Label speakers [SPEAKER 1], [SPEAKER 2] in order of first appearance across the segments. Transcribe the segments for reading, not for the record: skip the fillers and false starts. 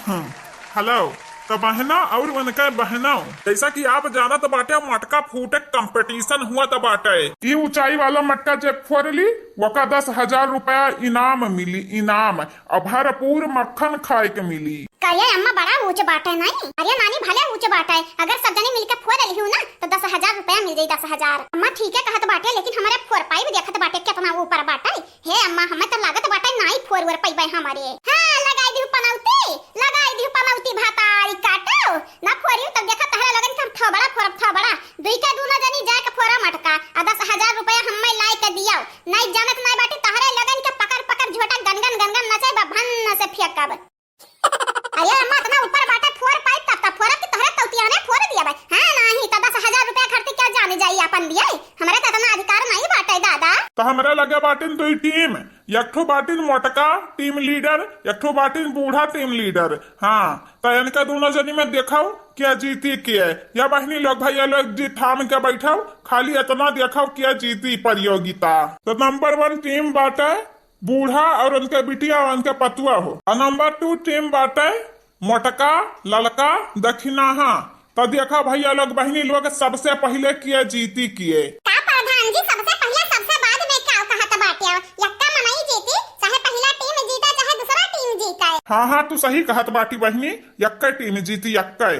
[SPEAKER 1] Hello. तो बहना और उनके बहनों, जैसा कि आप जानत बाटे मटका फूटे कंपटीशन हुआ तो बाटे। ई ऊंचाई वाला मटका जब फोड़ली वका 10,000 रुपया इनाम मिली। इनाम और भरपूर मक्खन खाए के मिली।
[SPEAKER 2] करिए अम्मा बड़ा ऊंचे बाटे नहीं। अरे नानी भले ऊंचे बाटे, अगर सब जने मिलकर फोड़ रही हूँ ना तो 10,000 रुपया मिल जाये। 10,000 अम्मा ठीक है कहत बाटे, लेकिन हमारे फोड़ पाई भी देखत बाटे कितना ऊपर बाटे। हे अम्मा हमें तो लागत बाटे नहीं फोड़ वर पाई हमारे। हाँ लगाई दी पनौती भातारी काटो ना फोड़ियो तब देखा तहरा लगन हम थबड़ा दुई के दूना जनी जाके फोड़ा मटका आ 10,000 रुपया हम्मे लाई के दियो। नहीं जानत नहीं बाटे तहरे लगन के पकड़ झोटा गनगन नचाई बा भन्न से फेंकब। अरे अम्मा इतना ऊपर बाटे फोड़ पाई तब फोड़ा कि तहरे तौतिया ने फोड़ दिया भाई। हां नहीं तो 10,000 रुपया खर्च क्या जाने जाई अपन दिए। हमारे तो इतना अधिकार नहीं बाटे दादा।
[SPEAKER 1] तो हमारे लगे बाटिन दुई टीम, एकठो बाटिन मोटका टीम लीडर, एकठो बाटिन बूढ़ा टीम लीडर। हाँ तो इनका दोनों जनी में देखाओ क्या जीती क्या। या बहनी लोग भैया लोग जी थाम के बैठाओ, खाली इतना देखाओ क्या जीती प्रतियोगिता। तो नंबर 1 टीम बाटे बूढ़ा और उनके बिटिया और उनके पतुआ हो। और नंबर 2 टीम बाटे मोटका ललका दक्षिणाहा। तो देखा भैया लोग बहनी लोग सबसे पहले किए जीती किए।
[SPEAKER 2] का प्रधान जी सबसे पहले सबसे बाद में क्या कहत बाटे? यक्का मनाई जीती, चाहे पहला टीम जीता चाहे दूसरा टीम जीता।
[SPEAKER 1] हाँ तू सही कहत बाटी बहनी, यक्का टीम जीती यक्का।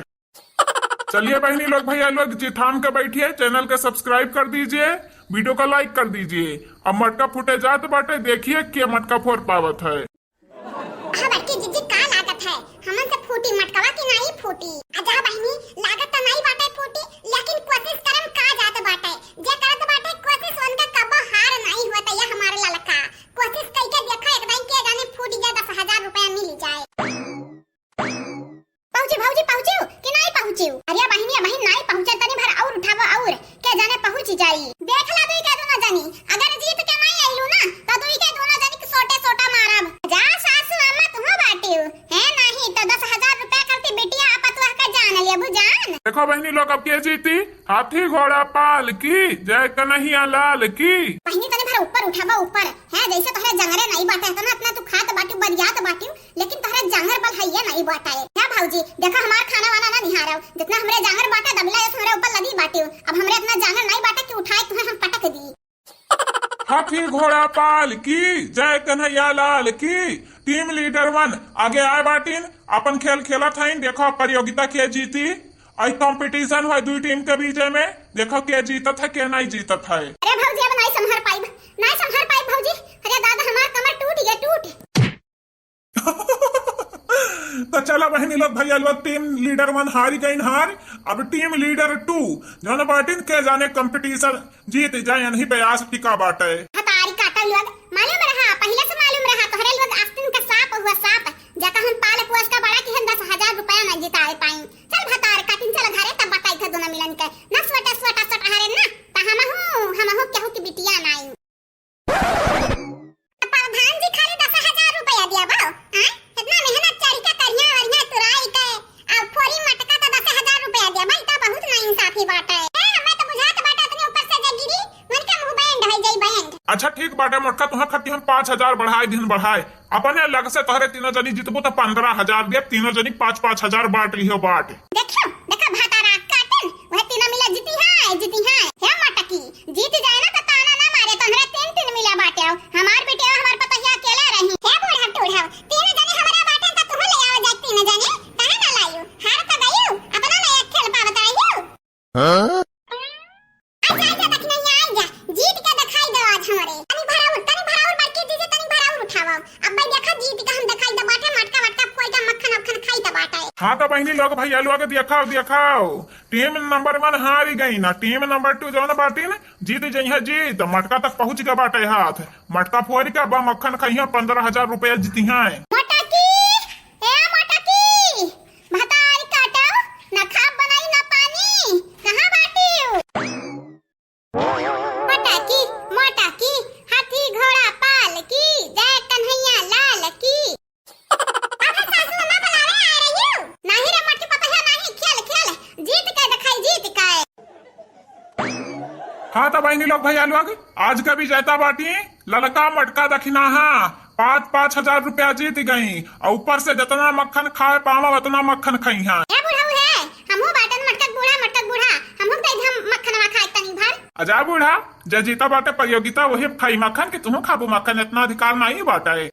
[SPEAKER 1] चलिए बहनी लोग भैया लोग जी थाम के बैठिए, चैनल के सब्सक्राइब कर दीजिए, वीडियो को लाइक कर दीजिए। अब मटका फूटे जात बाटे, देखिए क्या मटका फोड़ पावत है।
[SPEAKER 2] बड़की जीजी का लागत है हमन से फूटी मटकवा की नहीं फूटी। अजा बहनी लागत तो नहीं बाटे फूटी, लेकिन कोशिश करम का जात बाटे। जे करत बाटे कोशिश उनका कबो हार नहीं होता। ये हमारे ललका कोशिश करके देखा एकदम के जाने फूट जाए 10,000 रुपया मिल जाए। पहुंची कि नहीं पहुंची? अरे बहनी नहीं पहुंचे तनी भर और उठावा और के जाने पहुंच जाई। देख ला दुई के दोनों जनी अगर जीत के नहीं आइलू ना तो दुई के दोनों जनी के सोटा मारब। जा सासू अम्मा तुम बाटियो है नहीं तो 10,000 रुपया करती बिटिया आपतवा का जान ले बुजान।
[SPEAKER 1] देखो बहनी लोग अब के जीती, हाथी घोड़ा पाल की जय कन्हैया लाल की।
[SPEAKER 2] बहनी तने भर ऊपर उठावा ऊपर है, जैसे तोहरे जंगरे नहीं बाटे तो ना अपना तू खात बाटी बरियात बाटी, लेकिन तोहरे जंगर बल हइया नहीं बाटे। क्या भाऊजी देखा हमार खाना वाला ना निहारव, जितना हमरे जंगर बाटे दबला है हमरे ऊपर लदी बाटी। अब हमरे इतना जंगर नहीं बाटे कि उठाए तुम्हें हम पटक दी।
[SPEAKER 1] हाथी घोड़ा पाल की जय कन्हैया लाल की। टीम लीडर 1 आगे आए बाटिन, अपन खेल खेला था। देखो प्रतियोगिता के जीती, आई कंपटीशन हुआ दुई टीम के बीच में, देखो क्या जीतत है क्या नहीं जीतत है।
[SPEAKER 2] अरे भौजी अब नहीं संभाल पाई भौजी। अरे दादा हमार कमर टूट गया टूट।
[SPEAKER 1] तो चला बहनी लोग भैया लोग टीम लीडर 1 हारी गई हार। अब टीम लीडर 2 जौन बाटिन के जाने कंपटीशन जीत जाए नहीं प्रयास टिका बाटे।
[SPEAKER 2] हतारी काटा लोग मालूम रहा, पहले से मालूम रहा तोहरे लोग आस्तीन का सांप हुआ सांप जाका हम पाले पुआस का बड़ा कि हम 10,000 रुपया न जिताए पाई। चल भतार काटिन चल घरे तब बताई था दोनों मिलन के ना स्वटा हरे ना ता हम हो केहू की बिटिया नहीं। प्रधान जी खाली 10,000 रुपया दिया बाओ। हां इतना मेहनत चढ़ के करिया और तुराई के अब फोरी मटका तो 10,000 रुपया दिया भाई तो बहुत ना इंसाफी बाटे। हमें तो बुझात बाटे इतने ऊपर से जे गिरी मन के मुंह बैंड हो जाई बैंड।
[SPEAKER 1] अच्छा ठीक बाटे मटका तुहा खट्टी हम 5,000 बढ़ाए दिन बढ़ाए अपने लग से तोहरे तीनों जनी जितबो तो 15,000 दे, तीनों जनी 5-5 बांट लियो बाट।
[SPEAKER 2] देखो भातारा काटन वह तीनों मिला जीती है हे मटकी जीत जाए ना तो ताना ना मारे तो हमरा 3 मिला बाटे। हमार बेटे हमार पतैया अकेला रही हे बूढ़ा टूढ़ा तीन जने हमरा बाटे तो तुम ले आओ जा तीन जने काहे ना लायो हार तो गयो अपना ना एक खेल पावत आइयो। हां आजा दखनैया जीत के दिखाई दो आज हमरे तनी भराउर बाकी दीजिए तनी भराउर उठावा। अब भाई देखा जीत के हम दिखाई दो बाटे मटका कोई का मक्खन खाई दो बाटे।
[SPEAKER 1] हाँ तो बहनी लोग भैया लोग दिखाओ टीम नंबर 1 हारी गई ना, टीम नंबर 2 जौन बाटिन जीत जई है जीत मटका तक पहुंच के बाटे हाथ मटका फोड़ के बा मक्खन खाइया 15,000 रुपया जीती है।
[SPEAKER 2] मोटकी भतारी काटो ना खा बनाई ना पानी कहां बाटी मोटकी हाथी घोड़ा पाल की जय कन्हैया लाल की। अबे सासू अम्मा बुलावे आ रही हूं नहीं रे मटकी पतैया नहीं खेल जीत के दिखाई जीत का।
[SPEAKER 1] हाँ तो बहनी लोग भैया लोग आज का भी जैता बाटी ललका मटका दखिनाहा 5,000 रुपया जीत गई और ऊपर से जितना मक्खन खाए पावा उतना मक्खन खाई हाँ।
[SPEAKER 2] ए बुढ़ऊ है हमहू बाटन मटक बूढ़ा हमहू दे हम मक्खनवा खाए तनी भर।
[SPEAKER 1] अजा बूढ़ा जे जीता बाटे प्रतियोगिता वही खाई मक्खन कि तुम खाबू मक्खन, इतना अधिकार नहीं बाटे।